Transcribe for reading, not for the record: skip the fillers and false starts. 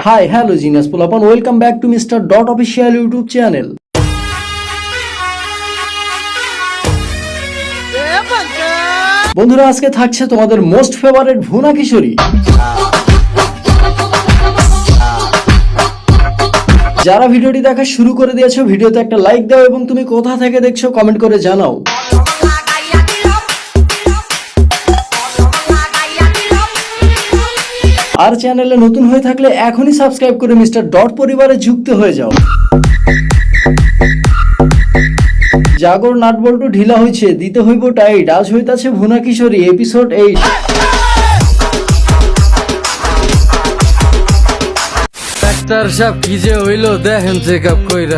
Hi, hello genius Pulapan. Welcome back to Mr. Dot Official YouTube channel. বন্ধুরা, আজকে থাকছে তোমাদের মোস্ট ফেভারিট ভুনা কিশোরী। যারা ভিডিওটি দেখা শুরু করে দিয়েছো, ভিডিওতে একটা লাইক দাও এবং তুমি কোথা থেকে দেখছো কমেন্ট করে জানাও। আর চ্যানেলে নতুন হয়ে থাকলে এখনই সাবস্ক্রাইব করে মিস্টার ডট পরিবারে যুক্ত হয়ে যাও। জাগর নাটবল্টু ঢিলা হইছে, দিতে হইব টাইট। আজ হইতাছে ভুনা কিশোরী এপিসোড 8। ডাক্তার সাহেব কি যে হইলো দেখেন চেক আপ কইরা।